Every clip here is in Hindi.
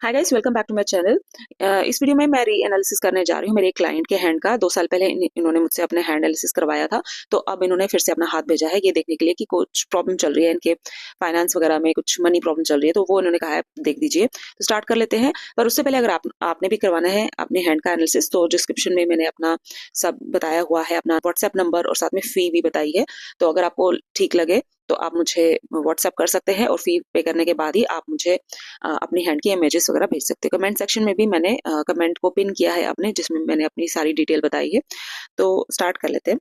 Hi guys, welcome back to my channel. इस वीडियो में मैं री एनालिसिस करने जा रही हूँ मेरे एक क्लाइंट के हैंड का। 2 साल पहले इन्होंने मुझसे अपने हैंड एनालिसिस करवाया था। तो अब इन्होंने फिर से अपना हाथ भेजा है ये देखने के लिए कि कुछ प्रॉब्लम चल रही है इनके फाइनेंस वगैरह में, कुछ मनी प्रॉब्लम चल रही है, तो वो इन्होंने कहा है देख दीजिए। तो स्टार्ट कर लेते हैं। पर उससे पहले अगर आपने भी करवाना है अपने हैंड का एनालिसिस, तो डिस्क्रिप्शन में मैंने अपना सब बताया हुआ है, अपना व्हाट्सएप नंबर और साथ में फी भी बताई है। तो अगर आपको ठीक लगे तो आप मुझे व्हाट्सएप कर सकते हैं और फी पे करने के बाद ही आप मुझे अपनी हैंड की इमेजेस वगैरह भेज सकते हो। कमेंट सेक्शन में भी मैंने कमेंट को पिन किया है अपने, जिसमें मैंने अपनी सारी डिटेल बताई है। तो स्टार्ट कर लेते हैं।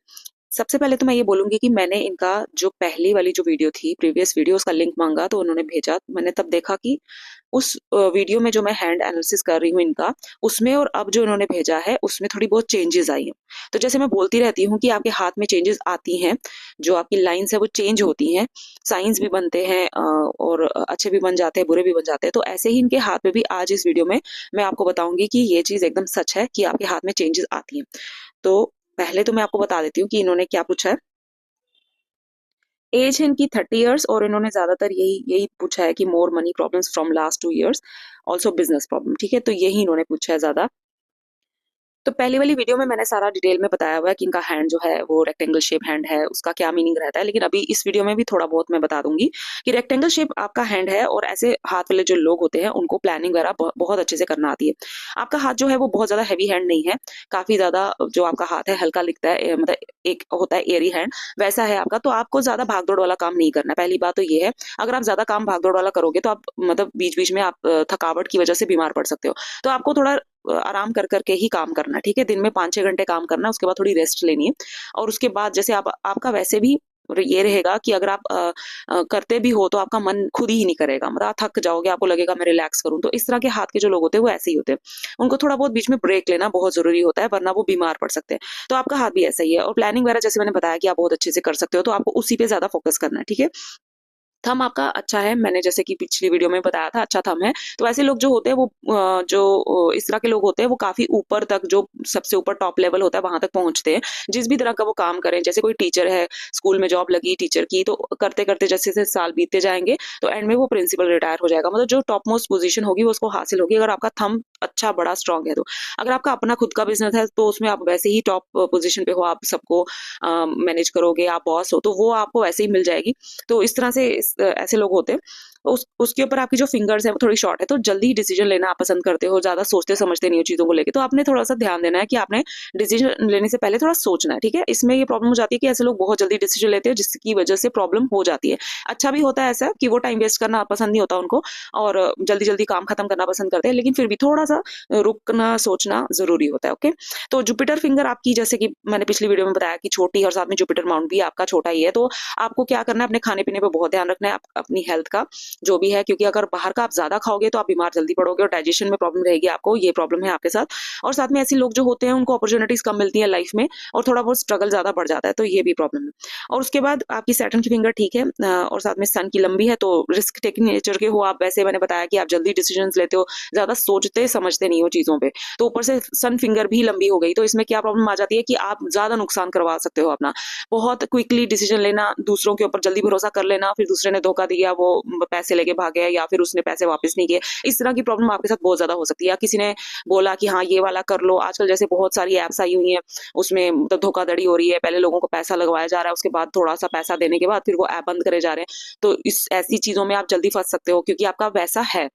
सबसे पहले तो मैं ये बोलूंगी कि मैंने इनका जो पहली वाली जो वीडियो थी, प्रीवियस वीडियो, उसका लिंक मांगा तो उन्होंने भेजा। मैंने तब देखा कि उस वीडियो में जो मैं हैंड एनालिसिस कर रही हूँ इनका, उसमें और अब जो इन्होंने भेजा है उसमें थोड़ी बहुत चेंजेस आई हैं। तो जैसे मैं बोलती रहती हूँ कि आपके हाथ में चेंजेस आती हैं, जो आपकी लाइंस है वो चेंज होती हैं, साइंस भी बनते हैं और अच्छे भी बन जाते हैं, बुरे भी बन जाते हैं। तो ऐसे ही इनके हाथ में भी आज इस वीडियो में मैं आपको बताऊंगी कि ये चीज एकदम सच है कि आपके हाथ में चेंजेस आती हैं। तो पहले तो मैं आपको बता देती हूँ कि इन्होंने क्या पूछा है। एज है इनकी 30 ईयर्स और इन्होंने ज्यादातर यही यही पूछा है कि more money problems from last 2 years, also business problem. ठीक है, तो यही इन्होंने पूछा है ज्यादा। तो पहली वाली वीडियो में मैंने सारा डिटेल में बताया हुआ है कि इनका हैंड जो है वो रेक्टेंगल शेप हैंड है, उसका क्या मीनिंग रहता है। लेकिन अभी इस वीडियो में भी थोड़ा बहुत मैं बता दूंगी कि रेक्टेंगल शेप आपका हैंड है और ऐसे हाथ वाले जो लोग होते हैं उनको प्लानिंग वगैरह बहुत अच्छे से करना आती है। आपका हाथ जो है वो बहुत ज्यादा हैवी हैंड नहीं है, काफी ज्यादा जो आपका हाथ है हल्का दिखता है, मतलब एक होता है एरी हैंड, वैसा है आपका। तो आपको ज्यादा भागदौड़ वाला काम नहीं करना है। पहली बात तो ये है, अगर आप ज्यादा काम भागदौड़ वाला करोगे तो आप मतलब बीच बीच में आप थकावट की वजह से बीमार पड़ सकते हो। तो आपको थोड़ा आराम कर करके ही काम करना है। ठीक है, दिन में 5-6 घंटे काम करना है, उसके बाद थोड़ी रेस्ट लेनी है। और उसके बाद जैसे आप आपका वैसे भी ये रहेगा कि अगर आप करते भी हो तो आपका मन खुद ही नहीं करेगा, मतलब आप थक जाओगे, आपको लगेगा मैं रिलैक्स करूं। तो इस तरह के हाथ के जो लोग होते हैं वो ऐसे ही होते हैं, उनको थोड़ा बहुत बीच में ब्रेक लेना बहुत जरूरी होता है, वरना वो बीमार पड़ सकते हैं। तो आपका हाथ भी ऐसा ही है। और प्लानिंग वगैरह जैसे मैंने बताया कि आप बहुत अच्छे से कर सकते हो, तो आपको उसी पे ज्यादा फोकस करना है। ठीक है, थंब आपका अच्छा है, मैंने जैसे कि पिछली वीडियो में बताया था, अच्छा थंब है। तो ऐसे लोग जो होते हैं वो इस तरह के लोग होते हैं वो काफी ऊपर तक, जो सबसे ऊपर टॉप लेवल होता है वहां तक पहुंचते हैं। जिस भी तरह का वो काम करें, जैसे कोई टीचर है, स्कूल में जॉब लगी टीचर की, तो करते करते जैसे जैसे साल बीतते जाएंगे तो एंड में वो प्रिंसिपल रिटायर हो जाएगा, मतलब जो टॉप मोस्ट पोजीशन होगी वो उसको हासिल होगी अगर आपका थंब अच्छा बड़ा स्ट्रांग है। तो अगर आपका अपना खुद का बिजनेस है तो उसमें आप वैसे ही टॉप पोजीशन पे हो, आप सबको मैनेज करोगे, आप बॉस हो, तो वो आपको वैसे ही मिल जाएगी। तो इस तरह से ऐसे लोग होते हैं। उसके ऊपर आपकी जो फिंगर्स है वो थोड़ी शॉर्ट है, तो जल्दी डिसीजन लेना आप पसंद करते हो, ज्यादा सोचते समझते नहीं हो चीजों को लेके। तो आपने थोड़ा सा ध्यान देना है कि आपने डिसीजन लेने से पहले थोड़ा सोचना है। ठीक है, इसमें ये प्रॉब्लम हो जाती है कि ऐसे लोग बहुत जल्दी डिसीजन लेते हैं जिसकी वजह से प्रॉब्लम हो जाती है। अच्छा भी होता है ऐसा कि वो टाइम वेस्ट करना पसंद नहीं होता उनको और जल्दी जल्दी काम खत्म करना पसंद करते हैं, लेकिन फिर भी थोड़ा सा रुकना सोचना जरूरी होता है। ओके, तो जुपिटर फिंगर आपकी, जैसे कि मैंने पिछली वीडियो में बताया कि छोटी, और साथ में जुपिटर माउंट भी आपका छोटा ही है। तो आपको क्या करना है, अपने खाने पीने पे बहुत ध्यान रखना है, अपनी हेल्थ का जो भी है, क्योंकि अगर बाहर का आप ज्यादा खाओगे तो आप बीमार जल्दी पड़ोगे और डाइजेशन में प्रॉब्लम रहेगी आपको, ये प्रॉब्लम है आपके साथ। और साथ में ऐसे लोग जो होते हैं उनको अपॉर्चुनिटीज कम मिलती है लाइफ में और थोड़ा बहुत स्ट्रगल ज्यादा बढ़ जाता है, तो ये भी प्रॉब्लम है। और उसके बाद आपकी सैटर्न की फिंगर ठीक है और साथ में सन की लंबी है, तो रिस्क टेकिंग नेचर के हो आप। वैसे मैंने बताया कि आप जल्दी डिसीजन लेते हो, ज्यादा सोचते समझते नहीं हो चीजों पे। तो ऊपर से सन फिंगर भी लंबी हो गई, तो इसमें क्या प्रॉब्लम आ जाती है कि आप ज्यादा नुकसान करवा सकते हो अपना। बहुत क्विकली डिसीजन लेना, दूसरों के ऊपर जल्दी भरोसा कर लेना, फिर दूसरे ने धोखा दिया, वो पैसे लेके भाग गया या फिर उसने पैसे वापस नहीं किए, इस तरह की प्रॉब्लम आपके साथ बहुत ज्यादा हो सकती है। या किसी ने बोला कि हाँ ये वाला कर लो, आजकल जैसे बहुत सारी एप्स आई हुई हैं, उसमें मतलब धोखाधड़ी हो रही है, पहले लोगों को पैसा लगवाया जा रहा है, उसके बाद थोड़ा सा पैसा देने के बाद फिर वो ऐप बंद करे जा रहे हैं। तो इस ऐसी चीजों में आप जल्दी फंस सकते हो, क्योंकि आपका वैसा है,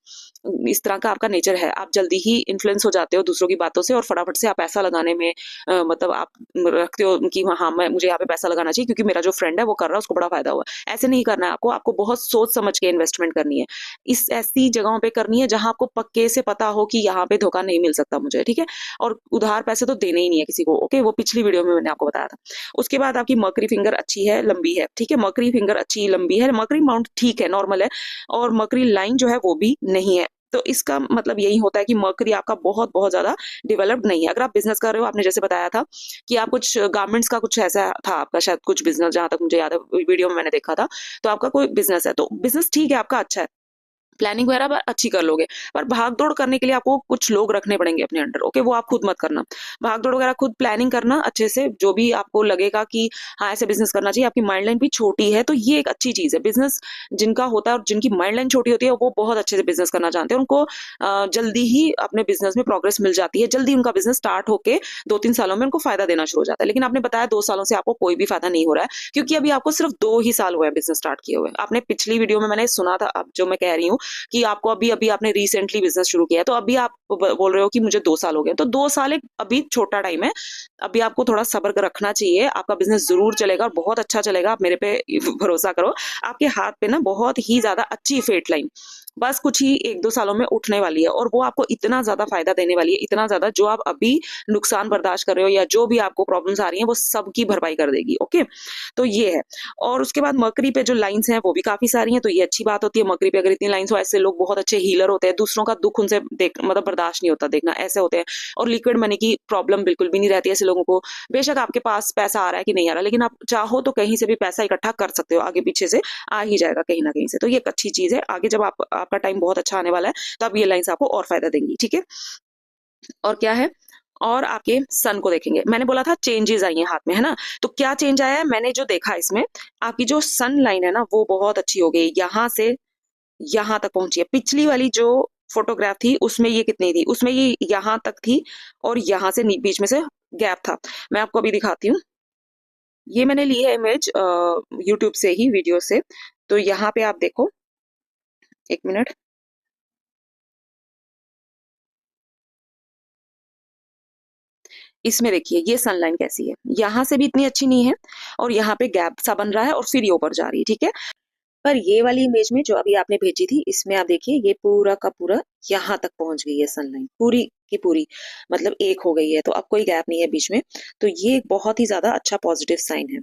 इस तरह का आपका नेचर है, आप जल्दी ही इन्फ्लुएंस हो जाते हो दूसरों की बातों से और फटाफट से आप पैसा लगाने में मतलब आप रखते हो कि हाँ मैं मुझे यहाँ पे पैसा लगाना चाहिए क्योंकि मेरा जो फ्रेंड है वो कर रहा है, उसको बड़ा फायदा हुआ। ऐसे नहीं करना है आपको, आपको बहुत सोच समझ के इन्वेस्टमेंट करनी है, इस ऐसी जगहों पे करनी है जहां आपको पक्के से पता हो कि यहाँ पे धोखा नहीं मिल सकता मुझे। ठीक है, और उधार पैसे तो देने ही नहीं है किसी को। ओके, वो पिछली वीडियो में मैंने आपको बताया था। उसके बाद आपकी मकरी फिंगर अच्छी है, लंबी है। ठीक है, मकरी फिंगर अच्छी लंबी है, मकरी माउंट ठीक है, नॉर्मल है, और मकरी लाइन जो है वो भी नहीं है। तो इसका मतलब यही होता है कि मर्करी आपका बहुत बहुत ज्यादा डेवलप्ड नहीं है। अगर आप बिजनेस कर रहे हो, आपने जैसे बताया था कि आप कुछ गारमेंट्स का कुछ ऐसा था आपका, शायद कुछ बिजनेस, जहां तक मुझे याद है वीडियो में मैंने देखा था, तो आपका कोई बिजनेस है, तो बिजनेस ठीक है आपका, अच्छा है, प्लानिंग वगैरह अच्छी कर लोगे, पर भाग दौड़ करने के लिए आपको कुछ लोग रखने पड़ेंगे अपने अंडर। ओके, वो आप खुद मत करना। भाग दौड़ वगैरह खुद प्लानिंग करना अच्छे से, जो भी आपको लगेगा कि हाँ ऐसे बिजनेस करना चाहिए। आपकी माइंड लाइन भी छोटी है, तो ये एक अच्छी चीज है। बिजनेस जिनका होता है और जिनकी माइंड लाइन छोटी होती है, वो बहुत अच्छे से बिजनेस करना जानते हैं। उनको जल्दी ही अपने बिजनेस में प्रोग्रेस मिल जाती है, जल्दी उनका बिजनेस स्टार्ट होके 2-3 सालों में उनको फायदा देना शुरू हो जाता है। लेकिन आपने बताया 2 सालों से आपको कोई भी फायदा नहीं हो रहा है, क्योंकि अभी आपको सिर्फ 2 ही साल हुए बिजनेस स्टार्ट किए हुए। आपने पिछली वीडियो में मैंने सुना था, अब जो मैं कह रही हूँ कि आपको अभी अभी आपने रिसेंटली बिजनेस शुरू किया है, तो अभी आप बोल रहे हो कि मुझे 2 साल हो गए, तो 2 साल एक अभी छोटा टाइम है। अभी आपको थोड़ा सब्र रखना चाहिए। आपका बिजनेस जरूर चलेगा और बहुत अच्छा चलेगा, आप मेरे पे भरोसा करो। आपके हाथ पे ना बहुत ही ज्यादा अच्छी फेट लाइन बस कुछ ही 1-2 सालों में उठने वाली है, और वो आपको इतना ज्यादा फायदा देने वाली है, इतना ज्यादा, जो आप अभी नुकसान बर्दाश्त कर रहे हो या जो भी आपको प्रॉब्लम्स आ रही हैं वो सबकी भरपाई कर देगी। ओके, तो ये है। और उसके बाद मरकरी पे जो लाइंस हैं वो भी काफी सारी हैं, तो ये अच्छी बात होती है। मरकरी पे अगर इतनी लाइंस हो, ऐसे लोग बहुत अच्छे हीलर होते हैं, दूसरों का दुख उनसे देख मतलब बर्दाश्त नहीं होता देखना, ऐसे होते हैं। और लिक्विड मनी की प्रॉब्लम बिल्कुल भी नहीं रहती ऐसे लोगों को। बेशक आपके पास पैसा आ रहा है कि नहीं आ रहा, लेकिन आप चाहो तो कहीं से भी पैसा इकट्ठा कर सकते हो, आगे पीछे से आ ही जाएगा कहीं ना कहीं से। तो ये एक अच्छी चीज है। आगे जब आपका टाइम बहुत अच्छा आने वाला है, तब ये लाइंस आपको और फायदा देंगी। ठीक है, और क्या है, और आपके सन को देखेंगे। मैंने बोला था चेंजेस आई हैं हाथ में, है ना। तो क्या चेंज आया है, मैंने जो देखा इसमें, आपकी जो सन लाइन है ना वो बहुत अच्छी हो गई, यहाँ से यहाँ तक पहुंची है। पिछली वाली जो फोटोग्राफ थी उसमें ये कितनी थी, उसमें ये यहाँ तक थी, और यहाँ से बीच में से गैप था। मैं आपको अभी दिखाती हूँ। ये मैंने ली है इमेज यूट्यूब से ही, वीडियो से। तो यहाँ पे आप देखो, 1 मिनट। इसमें देखिए ये सनलाइन कैसी है, यहाँ से भी इतनी अच्छी नहीं है, और यहाँ पे गैप सा बन रहा है, और फिर ये ऊपर जा रही है। ठीक है, पर ये वाली इमेज में जो अभी आपने भेजी थी, इसमें आप देखिए ये पूरा का पूरा यहाँ तक पहुंच गई है सनलाइन, पूरी की पूरी, मतलब एक हो गई है, तो अब कोई गैप नहीं है बीच में। तो ये एक बहुत ही ज्यादा अच्छा पॉजिटिव साइन है।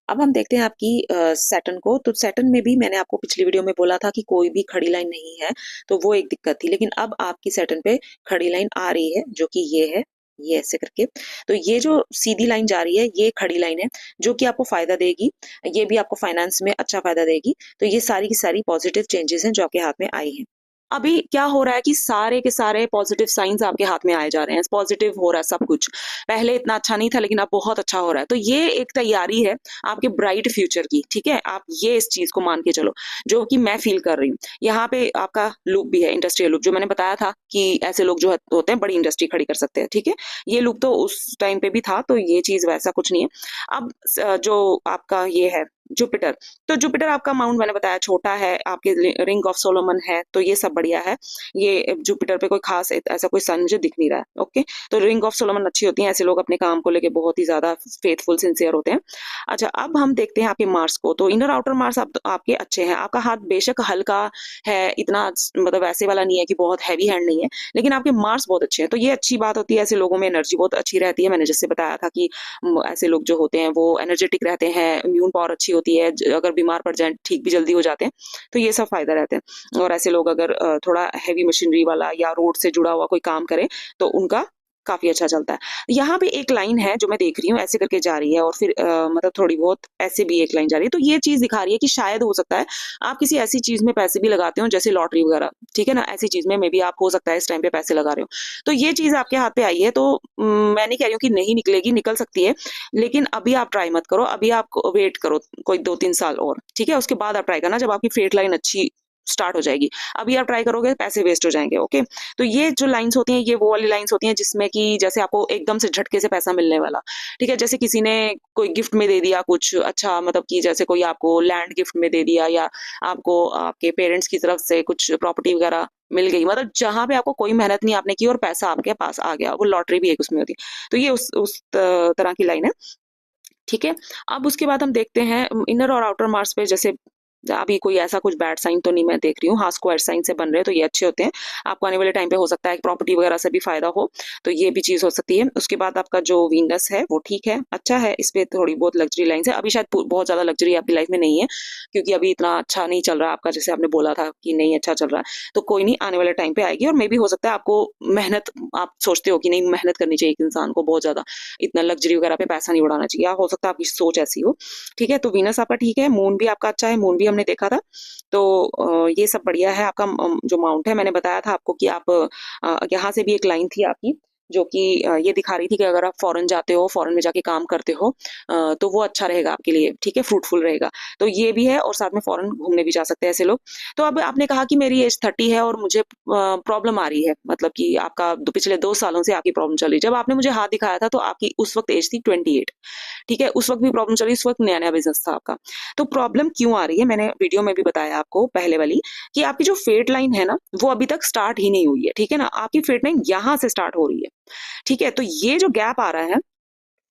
अब हम देखते हैं आपकी सैटर्न को। तो सैटर्न में भी मैंने आपको पिछली वीडियो में बोला था कि कोई भी खड़ी लाइन नहीं है, तो वो एक दिक्कत थी। लेकिन अब आपकी सैटर्न पे खड़ी लाइन आ रही है, जो कि ये है, ये ऐसे करके। तो ये जो सीधी लाइन जा रही है, ये खड़ी लाइन है, जो कि आपको फायदा देगी। ये भी आपको फाइनेंस में अच्छा फायदा देगी। तो ये सारी की सारी पॉजिटिव चेंजेस हैं जो आपके हाथ में आई हैं। अभी क्या हो रहा है कि सारे के सारे पॉजिटिव साइंस आपके हाथ में आए जा रहे हैं, पॉजिटिव हो रहा है सब कुछ। पहले इतना अच्छा नहीं था, लेकिन अब बहुत अच्छा हो रहा है। तो ये एक तैयारी है आपके ब्राइट फ्यूचर की। ठीक है, आप ये इस चीज को मान के चलो, जो कि मैं फील कर रही हूँ। यहाँ पे आपका लूप भी है, इंडस्ट्रियल लूप, जो मैंने बताया था कि ऐसे लोग जो होते हैं बड़ी इंडस्ट्री खड़ी कर सकते हैं। ठीक है, ये लूप तो उस टाइम पे भी था, तो ये चीज वैसा कुछ नहीं है। अब जो आपका ये है जुपिटर, तो जुपिटर आपका माउंट मैंने बताया छोटा है, आपके रिंग ऑफ सोलोमन है, तो ये सब बढ़िया है। ये जुपिटर पे कोई खास ऐसा कोई सन मुझे दिख नहीं रहा है। ओके, तो रिंग ऑफ सोलोमन अच्छी होती है, ऐसे लोग अपने काम को लेके बहुत ही ज्यादा फेथफुल सिंसियर होते हैं। अच्छा, अब हम देखते हैं आपके मार्स को। तो इनर आउटर मार्स आपके अच्छे हैं। आपका हाथ बेशक हल्का है, इतना मतलब ऐसे वाला नहीं है कि बहुत हैवी हैंड नहीं है, लेकिन आपके मार्स बहुत अच्छे हैं। तो ये अच्छी बात होती है, ऐसे लोगों में एनर्जी बहुत अच्छी रहती है। मैंने जैसे बताया था कि ऐसे लोग जो होते हैं वो एनर्जेटिक रहते हैं, इम्यून पावर अच्छी होती है, अगर बीमार पड़ जाए ठीक भी जल्दी हो जाते हैं। तो ये सब फायदा रहते हैं। और ऐसे लोग अगर थोड़ा हैवी मशीनरी वाला या रोड से जुड़ा हुआ कोई काम करे, तो उनका काफी अच्छा चलता है। यहाँ पे एक लाइन है जो मैं देख रही हूँ, ऐसे करके जा रही है, और फिर मतलब थोड़ी बहुत ऐसे भी एक लाइन जा रही है। तो ये चीज दिखा रही है कि शायद हो सकता है आप किसी ऐसी चीज में पैसे भी लगाते हो, जैसे लॉटरी वगैरह। ठीक है ना, ऐसी चीज में मे बी आप हो सकता है इस टाइम पे पैसे लगा रहे हो। तो ये चीज आपके हाथ पे आई है, तो मैं नहीं कह रही हूँ कि नहीं निकलेगी, निकल सकती है, लेकिन अभी आप ट्राई मत करो। अभी आप वेट करो कोई 2-3 साल और। ठीक है, उसके बाद आप ट्राई करना, जब आपकी फेट लाइन अच्छी स्टार्ट हो जाएगी। अभी आप ट्राई करोगे, पैसे वेस्ट हो जाएंगे। ओके, तो ये जो लाइंस होती हैं, ये वो वाली लाइंस होती हैं जिसमें कि जैसे आपको एकदम से झटके से पैसा मिलने वाला। ठीक है, जैसे किसी ने कोई गिफ्ट में दे दिया कुछ अच्छा, मतलब कि जैसे कोई आपको लैंड गिफ्ट में दे दिया, या आपको आपके पेरेंट्स की तरफ से कुछ प्रॉपर्टी वगैरह मिल गई, मतलब जहां पे आपको कोई मेहनत नहीं आपने की और पैसा आपके पास आ गया, वो लॉटरी भी एक उसमें होती है। तो ये उस तरह की लाइन है। ठीक है, अब उसके बाद हम देखते हैं इनर और आउटर मार्स पे। जैसे अभी कोई ऐसा कुछ बैड साइन तो नहीं मैं देख रही हूँ, हाँ स्क्वायर साइन से बन रहे हैं, तो ये अच्छे होते हैं। आपको आने वाले टाइम पे हो सकता है प्रॉपर्टी वगैरह से भी फायदा हो, तो ये भी चीज हो सकती है। उसके बाद आपका जो वीनस है वो ठीक है, अच्छा है, इस पे थोड़ी बहुत लग्जरी लाइन है। अभी शायद बहुत ज्यादा लग्जरी आपकी लाइफ में नहीं है, क्योंकि अभी इतना अच्छा नहीं चल रहा आपका, जैसे आपने बोला था कि नहीं अच्छा चल रहा है। तो कोई नहीं, आने वाले टाइम पे आएगी। और मे भी हो सकता है आपको मेहनत, आप सोचते हो कि नहीं मेहनत करनी चाहिए एक इंसान को बहुत ज्यादा, इतना लग्जरी वगैरह पे पैसा नहीं उड़ाना चाहिए, हो सकता है आपकी सोच ऐसी हो। ठीक है, तो वीनस आपका ठीक है, मून भी आपका अच्छा है, मून भी हम हमने देखा था। तो ये सब बढ़िया है। आपका जो अमाउंट है, मैंने बताया था आपको कि आप यहाँ से भी एक लाइन थी आपकी जो कि ये दिखा रही थी कि अगर आप फॉरेन जाते हो, फॉरेन में जाके काम करते हो, तो वो अच्छा रहेगा आपके लिए, ठीक है, फ्रूटफुल रहेगा। तो ये भी है, और साथ में फॉरेन घूमने भी जा सकते हैं ऐसे लोग। तो अब आपने कहा कि मेरी एज 30 है और मुझे प्रॉब्लम आ रही है, मतलब कि आपका पिछले 2 सालों से आपकी प्रॉब्लम चल रही है। जब आपने मुझे हाथ दिखाया था तो आपकी उस वक्त एज थी 28, ठीक है, उस वक्त भी प्रॉब्लम चल रही, उस वक्त नया नया बिजनेस था आपका। तो प्रॉब्लम क्यों आ रही है, मैंने वीडियो में भी बताया आपको पहले वाली, कि आपकी जो फेट लाइन है ना, वो अभी तक स्टार्ट ही नहीं हुई है, ठीक है ना, आपकी फेट लाइन यहाँ से स्टार्ट हो रही है, ठीक है। तो ये जो गैप आ रहा है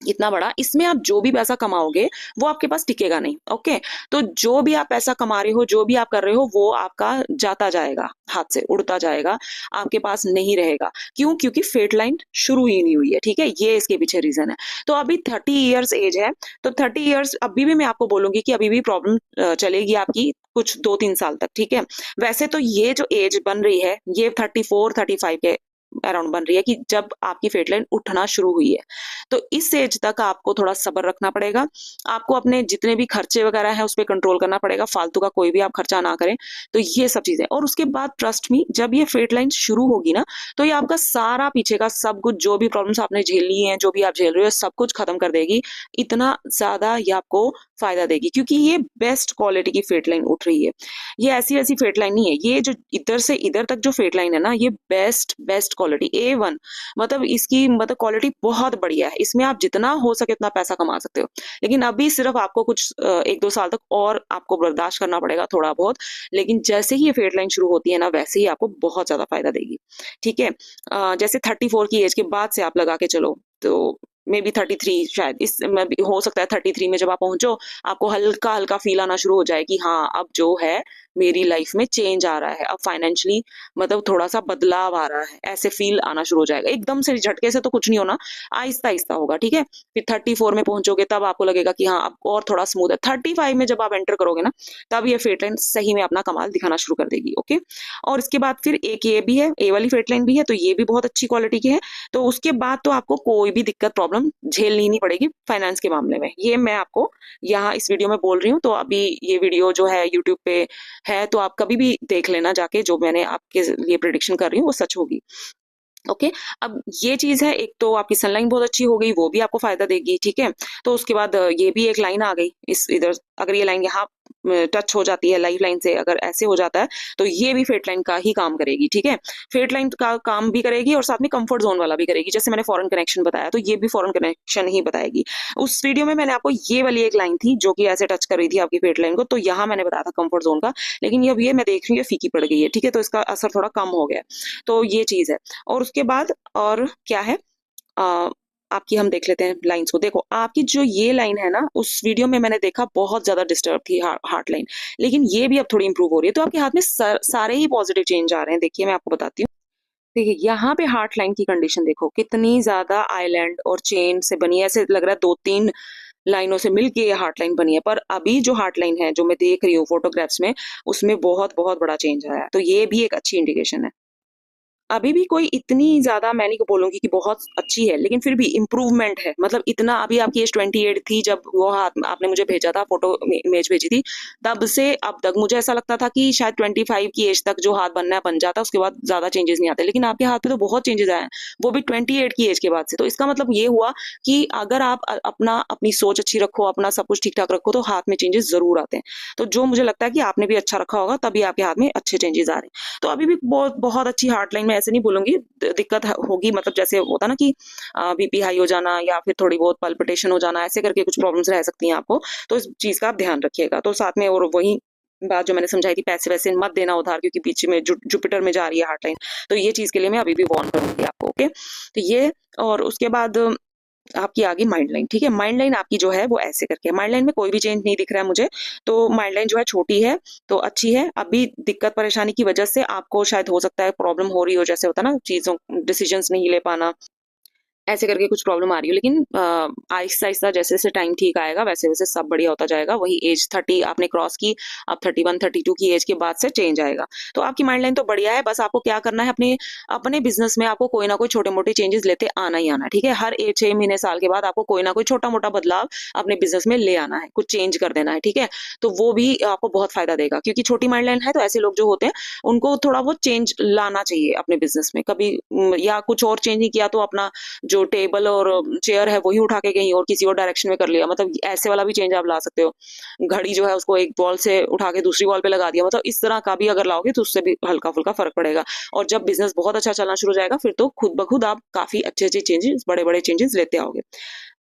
इतना बड़ा, इसमें आप जो भी पैसा कमाओगे वो आपके पास टिकेगा नहीं, ओके। तो जो भी आप पैसा कमा रहे हो, जो भी आप कर रहे हो, वो आपका जाता जाएगा, हाथ से उड़ता जाएगा, आपके पास नहीं रहेगा। क्यों? क्योंकि फेट लाइन शुरू ही नहीं हुई है, ठीक है, ये इसके पीछे रीजन है। तो अभी 30 ईयर्स एज है, तो 30 ईयर्स अभी भी मैं आपको बोलूंगी कि अभी भी प्रॉब्लम चलेगी आपकी कुछ 2-3 साल तक, ठीक है। वैसे तो ये जो एज बन रही है, ये 34-35 के अराउंड बन रही है, कि जब आपकी फेट लाइन उठना शुरू हुई है। तो इस एज तक आपको थोड़ा सब्र रखना पड़ेगा। आपको अपने जितने भी खर्चे वगैरह हैं उस पर कंट्रोल करना पड़ेगा, फालतू का कोई भी आप खर्चा ना करें। तो ये सब चीजें, और उसके बाद ट्रस्ट मी, जब ये फेट लाइन शुरू होगी ना, तो ये आपका सारा पीछे का सब कुछ, जो भी प्रॉब्लम्स आपने झेली हैं, जो भी आप झेल रहे हो, सब कुछ खत्म कर देगी। इतना ज्यादा ये आपको फायदा देगी, क्योंकि ये बेस्ट क्वालिटी की फेट लाइन उठ रही है। ये ऐसी वैसी फेट लाइन नहीं है, ये जो इधर से इधर तक जो फेट लाइन है ना, ये बेस्ट बेस्ट क्वालिटी A1, मतलब इसकी मतलब क्वालिटी बहुत बढ़िया है। इसमें आप जितना हो सके उतना पैसा कमा सकते हो। लेकिन अभी सिर्फ आपको कुछ 1-2 साल तक और आपको बर्दाश्त करना पड़ेगा थोड़ा बहुत। लेकिन जैसे ही ये फेट लाइन शुरू होती है ना, वैसे ही आपको बहुत ज्यादा फायदा देगी, ठीक है। जैसे 34 की एज के बाद से आप लगा के चलो, तो मे बी 33, शायद इस में भी हो सकता है 33 में जब आप पहुंचो, आपको हल्का हल्का फील आना शुरू हो जाए कि हाँ, अब जो है मेरी लाइफ में चेंज आ रहा है, अब फाइनेंशियली मतलब थोड़ा सा बदलाव आ रहा है, ऐसे फील आना शुरू हो जाएगा। एकदम से झटके से तो कुछ नहीं होना, आहिस्ता आहिस्ता होगा, ठीक है। फिर 34 में पहुंचोगे तब आपको लगेगा कि हाँ, अब और थोड़ा स्मूथ है। 35 में जब आप एंटर करोगे ना, तब ये फेट लाइन सही में अपना कमाल दिखाना शुरू कर देगी, ओके। और इसके बाद फिर एक ये भी है, ए वाली फेट लाइन भी है, तो ये भी बहुत अच्छी क्वालिटी की है। तो उसके बाद तो आपको कोई भी दिक्कत प्रॉब्लम झेलनी नहीं पड़ेगी फाइनेंस के मामले में, ये मैं आपको यहाँ इस वीडियो में बोल रही हूँ। तो अभी ये वीडियो जो है यूट्यूब पे है, तो आप कभी भी देख लेना जाके, जो मैंने आपके लिए प्रिडिक्शन कर रही हूँ वो सच होगी, ओके। अब ये चीज है, एक तो आपकी सनलाइन बहुत अच्छी हो गई, वो भी आपको फायदा देगी, ठीक है। तो उसके बाद ये भी एक लाइन आ गई इस इधर, अगर ये लाइन यहाँ टच हो जाती है लाइफ लाइन से, अगर ऐसे हो जाता है, तो ये भी फेट लाइन का ही काम करेगी, ठीक है। फेट लाइन का काम भी करेगी और साथ में कंफर्ट जोन वाला भी करेगी। जैसे मैंने फॉरेन कनेक्शन बताया, तो ये भी फॉरेन कनेक्शन ही बताएगी। उस वीडियो में मैंने आपको ये वाली एक लाइन थी जो कि ऐसे टच कर रही थी आपकी फेट लाइन को, तो यहाँ मैंने बताया था कंफर्ट जोन का। लेकिन ये अब ये मैं देख रही हूँ फीकी पड़ गई है, ठीक है, तो इसका असर थोड़ा कम हो गया। तो ये चीज है। और उसके बाद और क्या है, आ, आपकी हम देख लेते हैं लाइंस को। देखो, आपकी जो ये लाइन है ना, उस वीडियो में मैंने देखा बहुत ज्यादा डिस्टर्ब थी हार्ट लाइन, लेकिन ये भी अब थोड़ी इंप्रूव हो रही है। तो आपके हाथ में सारे ही पॉजिटिव चेंज आ रहे हैं। देखिए, मैं आपको बताती हूँ। देखिए, यहाँ पे हार्ट लाइन की कंडीशन देखो, कितनी ज्यादा आइलैंड और चेन से बनी है, ऐसे लग रहा है 2-3 लाइनों से मिलके ये हार्ट लाइन बनी है। पर अभी जो हार्ट लाइन है जो मैं देख रही हूँ फोटोग्राफ्स में, उसमें बहुत बहुत बड़ा चेंज आया है। तो ये भी एक अच्छी इंडिकेशन है। अभी भी कोई इतनी ज्यादा मैं नहीं बोलूंगी कि बहुत अच्छी है, लेकिन फिर भी इम्प्रूवमेंट है। मतलब इतना, अभी आपकी एज 28 थी जब वो हाथ आपने मुझे भेजा था, फोटो इमेज भेजी थी, तब से अब तक मुझे ऐसा लगता था कि शायद 25 की एज तक जो हाथ बनना है बन जाता, उसके बाद ज्यादा चेंजेस नहीं आते। लेकिन आपके हाथ पे तो बहुत चेंजेस आए हैं, वो भी 28 की एज के बाद से। तो इसका मतलब ये हुआ कि अगर आप अपनी सोच अच्छी रखो, अपना सब कुछ ठीक ठाक रखो, तो हाथ में चेंजेस जरूर आते हैं। तो जो मुझे लगता है कि आपने भी अच्छा रखा होगा, तभी आपके हाथ में अच्छे चेंजेस आ रहे हैं। तो अभी भी बहुत बहुत अच्छी हार्ट लाइन, मैं ऐसे नहीं बोलूंगी दिक्कत होगी, मतलब जैसे होता ना कि बीपी हाई हो जाना या फिर थोड़ी बहुत पल्पिटेशन हो जाना, ऐसे करके कुछ प्रॉब्लम्स रह सकती हैं आपको। तो इस चीज का आप ध्यान रखिएगा। तो साथ में, और वही बात जो मैंने समझाई थी, पैसे वैसे मत देना उधार, क्योंकि पीछे में जुपिटर में जा रही है हार्ट लाइन। तो ये चीज के लिए मैं अभी भी वार्न करूंगी आपको, ओके। तो ये, और उसके बाद आपकी आ गई माइंड लाइन, ठीक है। माइंड लाइन आपकी जो है वो ऐसे करके, माइंड लाइन में कोई भी चेंज नहीं दिख रहा है मुझे। तो माइंड लाइन जो है छोटी है, तो अच्छी है। अभी दिक्कत परेशानी की वजह से आपको शायद हो सकता है प्रॉब्लम हो रही हो, जैसे होता है ना, चीजों डिसीजंस नहीं ले पाना, ऐसे करके कुछ प्रॉब्लम आ रही है, लेकिन आहिस्ता आहिस्ता जैसे जैसे टाइम ठीक आएगा वैसे वैसे सब बढ़िया होता जाएगा। वही एज 30 आपने क्रॉस की, अब 31 32 की एज के बाद से चेंज आएगा। तो आपकी माइंड लाइन तो बढ़िया है, बस आपको क्या करना है, अपने अपने बिजनेस में आपको कोई ना कोई छोटे मोटे चेंजेस लेते आना ही आना, ठीक है। हर 6 महीने साल के बाद आपको कोई ना कोई छोटा मोटा बदलाव अपने बिजनेस में ले आना है, कुछ चेंज कर देना है, ठीक है। तो वो भी आपको बहुत फायदा देगा, क्योंकि छोटी माइंड लाइन है तो ऐसे लोग जो होते हैं उनको थोड़ा बहुत चेंज लाना चाहिए अपने बिजनेस में। कभी या कुछ और चेंज नहीं किया तो अपना जो टेबल और चेयर है वही उठा के कहीं और किसी और डायरेक्शन में कर लिया, मतलब ऐसे वाला भी चेंज आप ला सकते हो। घड़ी जो है उसको एक वॉल से उठा के दूसरी वॉल पे लगा दिया, मतलब इस तरह का भी अगर लाओगे तो उससे भी हल्का फुल्का फर्क पड़ेगा। और जब बिजनेस बहुत अच्छा चलना शुरू हो जाएगा फिर तो खुद ब खुद आप काफी अच्छे अच्छे चेंजेस, बड़े बड़े चेंजेस लेते आओगे।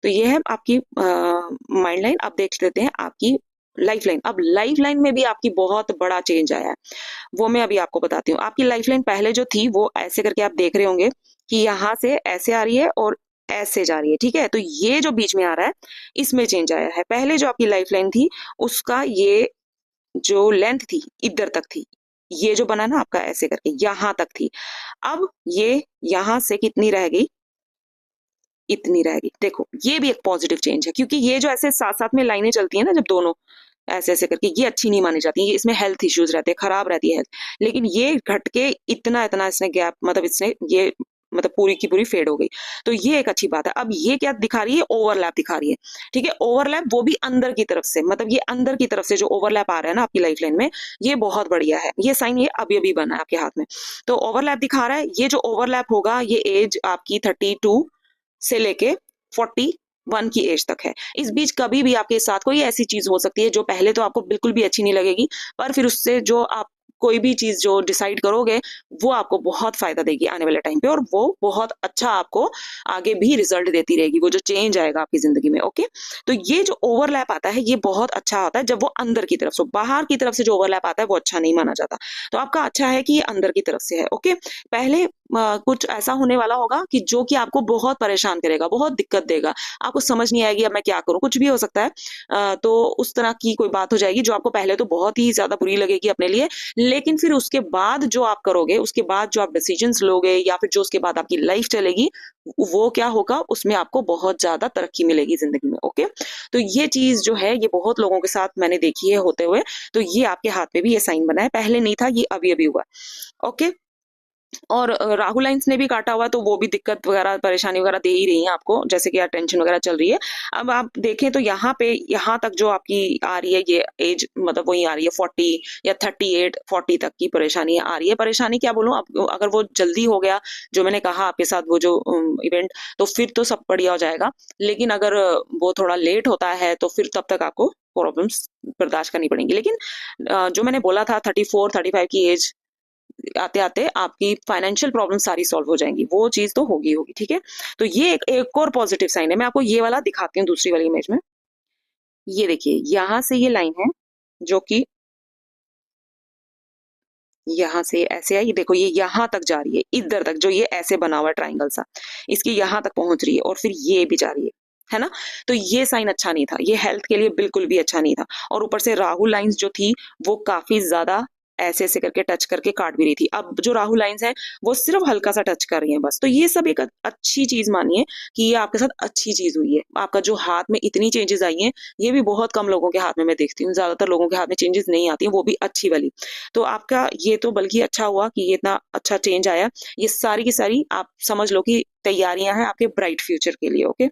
तो ये है आपकी माइंड लाइन। अब देख लेते हैं आपकी लाइफ लाइन। अब लाइफ लाइन में भी आपकी बहुत बड़ा चेंज आया है, वो मैं अभी आपको बताती हूँ। आपकी लाइफ लाइन पहले जो थी वो ऐसे करके आप देख रहे होंगे कि यहाँ से ऐसे आ रही है और ऐसे जा रही है, ठीक है। तो ये जो बीच में आ रहा है इसमें चेंज आया है। पहले जो आपकी लाइफ लाइन थी उसका ये जो लेंथ थी इधर तक थी, ये जो बना ना आपका ऐसे करके यहां तक थी। अब ये यहां से कितनी रह गई, इतनी रह गई। देखो ये भी एक पॉजिटिव चेंज है, क्योंकि ये जो ऐसे साथ साथ में लाइनें चलती है ना जब दोनों ऐसे ऐसे करके, ये अच्छी नहीं मानी जाती, ये इसमें हेल्थ इश्यूज रहते हैं, खराब रहती है हेल्थ। लेकिन ये घट के इतना इतना इसने गैप, मतलब इसने ये मतलब पूरी की पूरी फेड हो गई। तो ये एक अच्छी बात है। अब ये क्या दिखा रही है, ओवरलैप दिखा रही है, ठीक है। ओवरलैप वो भी अंदर की तरफ से, मतलब ये अंदर की तरफ से जो ओवरलैप आ रहा है ना आपकी लाइफ लाइन में, ये बहुत बढ़िया है। ये साइन ये अभी अभी बना है आपके हाथ में, तो ओवरलैप दिखा रहा है। ये जो ओवरलैप होगा ये एज आपकी 32 से लेके 41 की एज तक है। इस बीच कभी भी आपके साथ कोई ऐसी चीज हो सकती है जो पहले तो आपको बिल्कुल भी अच्छी नहीं लगेगी, पर फिर उससे जो आप कोई भी चीज जो डिसाइड करोगे वो आपको बहुत फायदा देगी आने वाले टाइम पे, और वो बहुत अच्छा आपको आगे भी रिजल्ट देती रहेगी, वो जो चेंज आएगा आपकी जिंदगी में। ओके, तो ये जो ओवरलैप आता है ये बहुत अच्छा होता है जब वो अंदर की तरफ से, बाहर की तरफ से जो ओवरलैप आता है वो अच्छा नहीं माना जाता। तो आपका अच्छा है कि ये अंदर की तरफ से है। ओके, पहले कुछ ऐसा होने वाला होगा कि जो कि आपको बहुत परेशान करेगा, बहुत दिक्कत देगा, आपको समझ नहीं आएगी अब मैं क्या करूं, कुछ भी हो सकता है। तो उस तरह की कोई बात हो जाएगी जो आपको पहले तो बहुत ही ज्यादा बुरी लगेगी अपने लिए, लेकिन फिर उसके बाद जो आप करोगे, उसके बाद जो आप डिसीजंस लोगे, या फिर जो उसके बाद आपकी लाइफ चलेगी, वो क्या होगा, उसमें आपको बहुत ज्यादा तरक्की मिलेगी जिंदगी में। ओके, तो ये चीज जो है ये बहुत लोगों के साथ मैंने देखी है होते हुए। तो ये आपके हाथ में भी ये साइन बना है, पहले नहीं था, ये अभी अभी हुआ। ओके, और राहु लाइंस ने भी काटा हुआ है, तो वो भी दिक्कत वगैरह परेशानी वगैरह दे ही रही है आपको, जैसे कि टेंशन वगैरह चल रही है। अब आप देखें तो यहाँ पे यहाँ तक जो आपकी आ रही है ये एज, मतलब वही आ रही है 40 या 38 40 तक की परेशानी आ रही है। परेशानी क्या बोलूं, अब अगर वो जल्दी हो गया जो मैंने कहा आपके साथ वो जो इवेंट, तो फिर तो सब बढ़िया हो जाएगा। लेकिन अगर वो थोड़ा लेट होता है तो फिर तब तक आपको प्रॉब्लम्स बर्दाश्त करनी पड़ेंगी। लेकिन जो मैंने बोला था 34 35 की एज आते आते आपकी फाइनेंशियल प्रॉब्लम सारी सॉल्व हो जाएंगी, वो चीज तो होगी होगी, ठीक है। तो ये एक और पॉजिटिव साइन है। मैं आपको ये वाला दिखाती हूँ दूसरी वाली इमेज में। ये देखिए यहाँ से ये लाइन है जो कि यहाँ से ऐसे है, ये देखो ये यहाँ तक जा रही है, इधर तक जो ये ऐसे बना हुआ है ट्राइंगल सा, इसकी यहाँ तक पहुंच रही है और फिर ये भी जा रही है ना। तो ये साइन अच्छा नहीं था, ये हेल्थ के लिए बिल्कुल भी अच्छा नहीं था। और ऊपर से राहु लाइंस जो थी वो काफी ज्यादा ऐसे ऐसे करके टच करके काट भी रही थी। अब जो राहु लाइंस है वो सिर्फ हल्का सा टच कर रही है बस। तो ये सब एक अच्छी चीज मानिए कि ये आपके साथ अच्छी चीज हुई है। आपका जो हाथ में इतनी चेंजेस आई हैं, ये भी बहुत कम लोगों के हाथ में मैं देखती हूँ, ज्यादातर लोगों के हाथ में चेंजेस नहीं आती हैं, वो भी अच्छी वाली। तो आपका ये तो बल्कि अच्छा हुआ कि ये इतना अच्छा चेंज आया। ये सारी की सारी आप समझ लो कि तैयारियां हैं आपके ब्राइट फ्यूचर के लिए। ओके,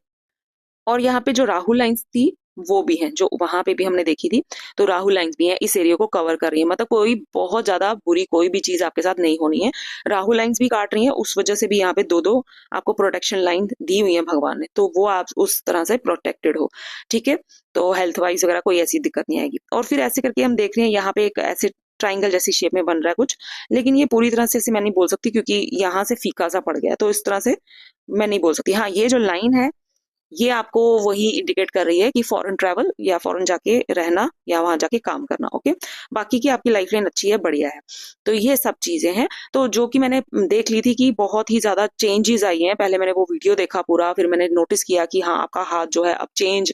और यहाँ पे जो राहुल लाइंस थी वो भी हैं, जो वहां पे भी हमने देखी थी। तो राहुल लाइंस भी हैं, इस एरिया को कवर कर रही है, मतलब कोई बहुत ज्यादा बुरी कोई भी चीज आपके साथ नहीं होनी है। राहुल लाइंस भी काट रही है, उस वजह से भी यहाँ पे दो दो आपको प्रोटेक्शन लाइन दी हुई है भगवान ने, तो वो आप उस तरह से प्रोटेक्टेड हो, ठीक है। तो हेल्थ वाइज वगैरह कोई ऐसी दिक्कत नहीं आएगी। और फिर ऐसे करके हम देख रहे हैं यहाँ पे एक ऐसे ट्राइंगल जैसी शेप में बन रहा है कुछ, लेकिन ये पूरी तरह से ऐसे मैं नहीं बोल सकती क्योंकि यहाँ से फीका सा पड़ गया है, तो इस तरह से मैं नहीं बोल सकती। हाँ, ये जो लाइन है ये आपको वही इंडिकेट कर रही है कि फॉरेन ट्रैवल या फॉरेन जाके रहना या वहां जाके काम करना। ओके, बाकी की आपकी लाइफ लाइन अच्छी है, बढ़िया है। तो ये सब चीजें हैं, तो जो कि मैंने देख ली थी कि बहुत ही ज्यादा चेंजेस आई हैं। पहले मैंने वो वीडियो देखा पूरा, फिर मैंने नोटिस किया कि हाँ आपका हाथ जो है अब चेंज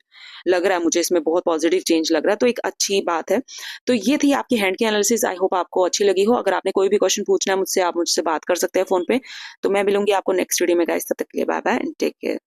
लग रहा है, मुझे इसमें बहुत पॉजिटिव चेंज लग रहा है, तो एक अच्छी बात है। तो ये थी आपकी हैंड की एनालिसिस, आई होप आपको अच्छी लगी हो। अगर आपने कोई भी क्वेश्चन पूछना है मुझसे, आप मुझसे बात कर सकते हैं फोन पे। तो मैं मिलूंगी आपको नेक्स्ट वीडियो में गाइस, तब तक के लिए bye bye and take care.